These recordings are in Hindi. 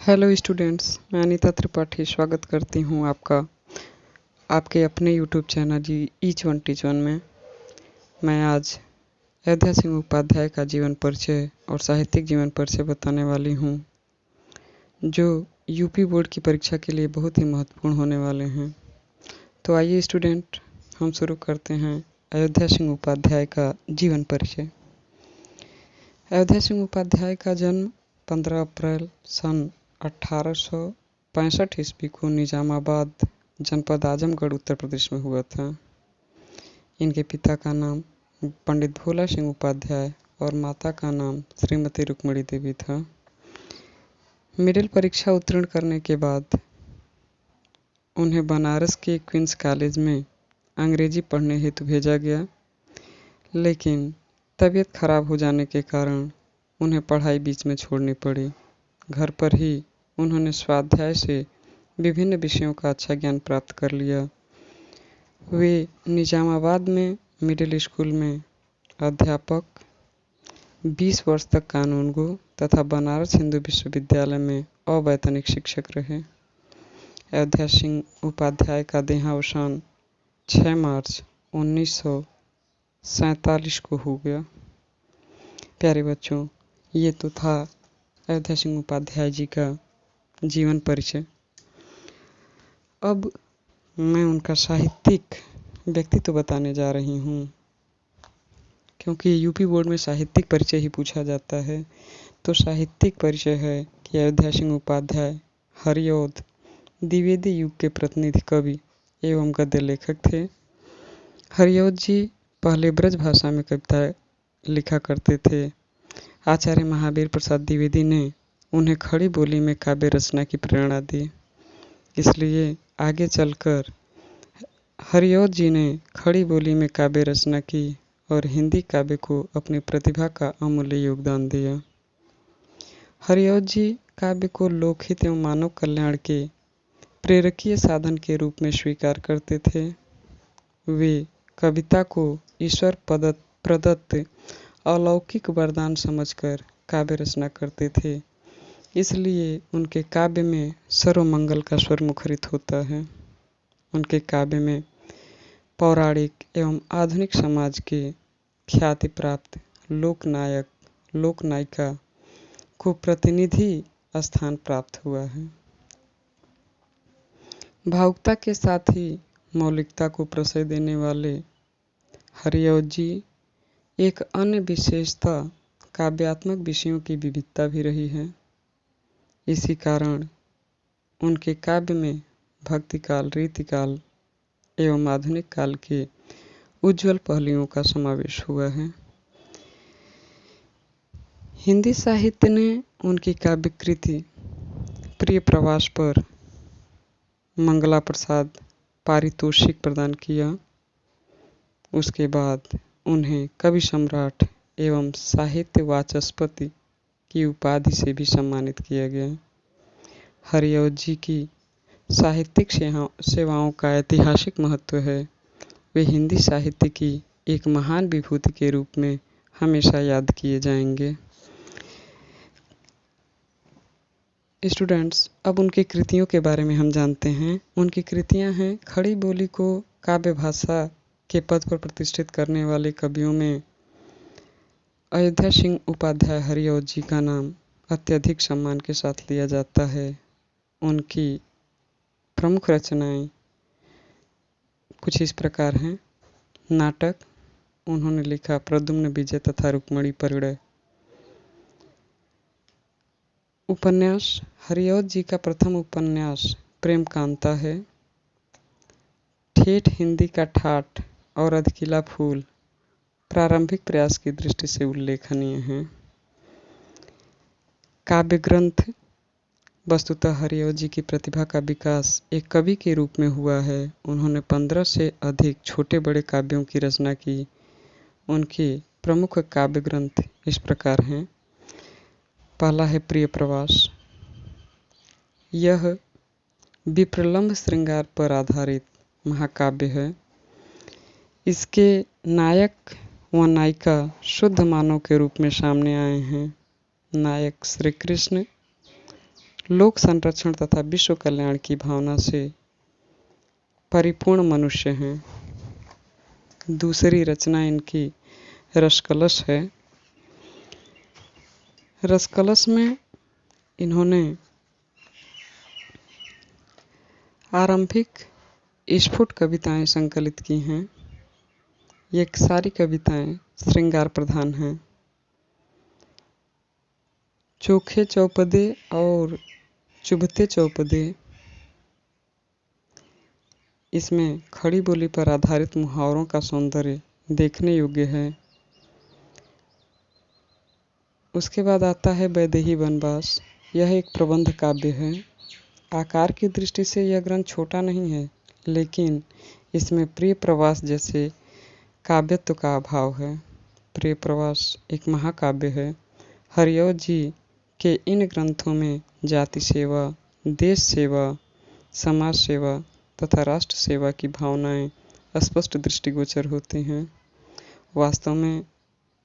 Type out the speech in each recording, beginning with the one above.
हेलो स्टूडेंट्स, मैं अनीता त्रिपाठी स्वागत करती हूँ आपका आपके अपने यूट्यूब चैनल जी ईच वन टीच वन में। मैं आज अयोध्या सिंह उपाध्याय का जीवन परिचय और साहित्यिक जीवन परिचय बताने वाली हूँ, जो यूपी बोर्ड की परीक्षा के लिए बहुत ही महत्वपूर्ण होने वाले हैं। तो आइए स्टूडेंट, हम शुरू करते हैं अयोध्या सिंह उपाध्याय का जीवन परिचय। अयोध्या सिंह उपाध्याय का जन्म 15 अप्रैल सन 1865 ईस्वी को निजामाबाद जनपद आजमगढ़ उत्तर प्रदेश में हुआ था। इनके पिता का नाम पंडित भोला सिंह उपाध्याय और माता का नाम श्रीमती रुक्मणी देवी था। मिडिल परीक्षा उत्तीर्ण करने के बाद उन्हें बनारस के क्वींस कॉलेज में अंग्रेजी पढ़ने हेतु भेजा गया, लेकिन तबीयत खराब हो जाने के कारण उन्हें पढ़ाई बीच में छोड़नी पड़ी। घर पर ही उन्होंने स्वाध्याय से विभिन्न विषयों का अच्छा ज्ञान प्राप्त कर लिया। वे निजामाबाद में मिडिल स्कूल में अध्यापक, 20 वर्ष तक कानूनगो तथा बनारस हिंदू विश्वविद्यालय में अवैतनिक शिक्षक रहे। अयोध्या सिंह उपाध्याय का देहावसान 6 मार्च 1947 को हो गया। प्यारे बच्चों, ये तो था अयोध्या सिंह उपाध्याय जी का जीवन परिचय। अब मैं उनका साहित्यिक व्यक्तित्व बताने जा रही हूँ, क्योंकि यूपी बोर्ड में साहित्यिक परिचय ही पूछा जाता है। तो साहित्यिक परिचय है कि अयोध्या सिंह उपाध्याय हरिऔध द्विवेदी युग के प्रतिनिधि कवि एवं गद्य लेखक थे। हरिऔध जी पहले ब्रज भाषा में कविता लिखा करते थे। आचार्य महावीर प्रसाद द्विवेदी ने उन्हें खड़ी बोली में काव्य रचना की प्रेरणा दी। इसलिए आगे चलकर हरिऔध जी ने खड़ी बोली में काव्य रचना की और हिंदी काव्य को अपनी प्रतिभा का अमूल्य योगदान दिया। हरिऔध जी काव्य को लोकहित एवं मानव कल्याण के प्रेरकीय साधन के रूप में स्वीकार करते थे। वे कविता को ईश्वर प्रदत्त अलौकिक वरदान समझकर काव्य रचना करते थे। इसलिए उनके काव्य में सर्वमंगल का स्वर मुखरित होता है। उनके काव्य में पौराणिक एवं आधुनिक समाज के ख्याति प्राप्त लोकनायक लोकनायिका को प्रतिनिधि स्थान प्राप्त हुआ है। भावुकता के साथ ही मौलिकता को प्रश्रय देने वाले हरिऔध जी एक अन्य विशेषता काव्यात्मक विषयों की विविधता भी रही है। इसी कारण उनके काव्य में भक्तिकाल, रीतिकाल एवं आधुनिक काल के उज्जवल पहलुओं का समावेश हुआ है। हिंदी साहित्य ने उनकी काव्य कृति प्रिय प्रवास पर मंगला प्रसाद पारितोषिक प्रदान किया। उसके बाद उन्हें कवि सम्राट एवं साहित्य वाचस्पति की उपाधि से भी सम्मानित किया गया। हरिऔध जी की साहित्यिक सेवाओं का ऐतिहासिक महत्व है। वे हिंदी साहित्य की एक महान विभूति के रूप में हमेशा याद किए जाएंगे। स्टूडेंट्स, अब उनकी कृतियों के बारे में हम जानते हैं। उनकी कृतियां हैं खड़ी बोली को काव्य भाषा के पद पर प्रतिष्ठित करने वाले कवियों में अयोध्या सिंह उपाध्याय हरिऔध जी का नाम अत्यधिक सम्मान के साथ लिया जाता है। उनकी प्रमुख रचनाएं कुछ इस प्रकार हैं। नाटक उन्होंने लिखा प्रद्युम्न विजय तथा रुक्मणी परिणय। उपन्यास हरिऔध जी का प्रथम उपन्यास प्रेम कांता है। ठेठ हिंदी का ठाठ और अधकिला फूल प्रारंभिक प्रयास की दृष्टि से उल्लेखनीय हैं। काव्य ग्रंथ वस्तुतः हरिऔध जी की प्रतिभा का विकास एक कवि के रूप में हुआ है। उन्होंने 15 से अधिक छोटे बड़े काव्यों की रचना की। उनके प्रमुख काव्य ग्रंथ इस प्रकार हैं। पहला है प्रिय प्रवास। यह विप्रलंभ श्रृंगार पर आधारित महाकाव्य है। इसके नायक व नायिका शुद्ध मानव के रूप में सामने आए हैं। नायक श्री कृष्ण लोक संरक्षण तथा विश्व कल्याण की भावना से परिपूर्ण मनुष्य हैं। दूसरी रचना इनकी रसकलश है। रसकलश में इन्होंने आरंभिक स्फुट कविताएं संकलित की हैं। ये सारी कविताएं श्रृंगार प्रधान हैं। चोखे चौपदे और चुभते चौपदे, इसमें खड़ी बोली पर आधारित मुहावरों का सौंदर्य देखने योग्य है। उसके बाद आता है वैदेही वनवास। यह एक प्रबंध काव्य है। आकार की दृष्टि से यह ग्रंथ छोटा नहीं है, लेकिन इसमें प्रिय प्रवास जैसे काव्यत्व का अभाव है। प्रिय प्रवास एक महाकाव्य है। हरिऔध जी के इन ग्रंथों में जाति सेवा, देश सेवा, समाज सेवा तथा राष्ट्र सेवा की भावनाएं स्पष्ट दृष्टिगोचर होती हैं। वास्तव में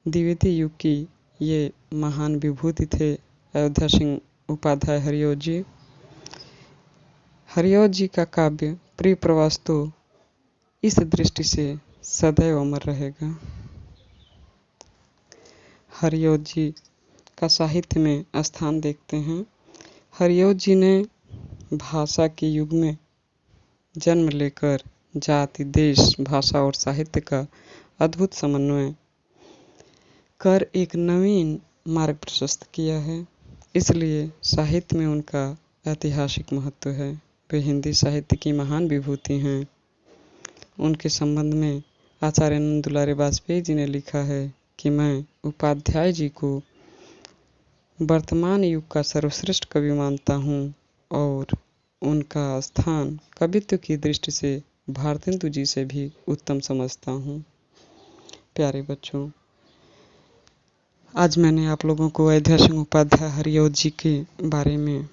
द्विवेदी युग की ये महान विभूति थे अयोध्या सिंह उपाध्याय हरिऔध जी। हरिऔध जी का काव्य प्रिय प्रवास तो इस दृष्टि से सदैव अमर रहेगा। हरिऔध जी का साहित्य में स्थान देखते हैं। हरिऔध जी ने भाषा के युग में जन्म लेकर जाति, देश, भाषा और साहित्य का अद्भुत समन्वय कर एक नवीन मार्ग प्रशस्त किया है। इसलिए साहित्य में उनका ऐतिहासिक महत्व है। वे हिंदी साहित्य की महान विभूति हैं। उनके संबंध में आचार्य नंद दुलारे वाजपेयी जी ने लिखा है कि मैं उपाध्याय जी को वर्तमान युग का सर्वश्रेष्ठ कवि मानता हूँ और उनका स्थान कवित्व की दृष्टि से भारतेंदु जी से भी उत्तम समझता हूँ। प्यारे बच्चों, आज मैंने आप लोगों को अयोध्या सिंह उपाध्याय हरिऔध जी के बारे में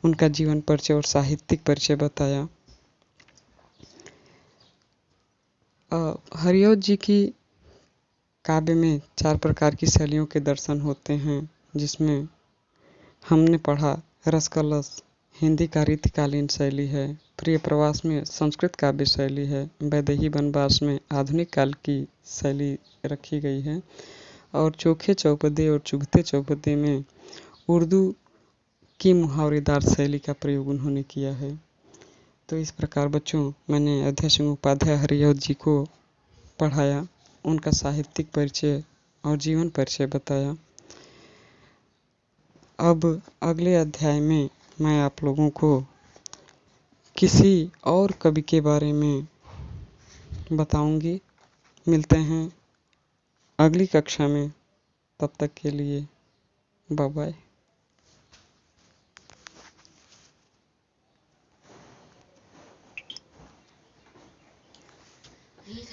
उनका जीवन परिचय और साहित्यिक परिचय बताया। हरिऔध जी की काव्य में 4 प्रकार की शैलियों के दर्शन होते हैं, जिसमें हमने पढ़ा रसकलश हिंदी का रीतिकालीन शैली है, प्रिय प्रवास में संस्कृत काव्य शैली है, वैदेही वनवास में आधुनिक काल की शैली रखी गई है और चोखे चौपदे और चुभते चौपदे में उर्दू की मुहावरेदार शैली का प्रयोग उन्होंने किया है। तो इस प्रकार बच्चों मैंने अयोध्या सिंह उपाध्याय हरिऔध जी को पढ़ाया, उनका साहित्यिक परिचय और जीवन परिचय बताया। अब अगले अध्याय में मैं आप लोगों को किसी और कवि के बारे में बताऊंगी। मिलते हैं अगली कक्षा में। तब तक के लिए बाय बाय। ये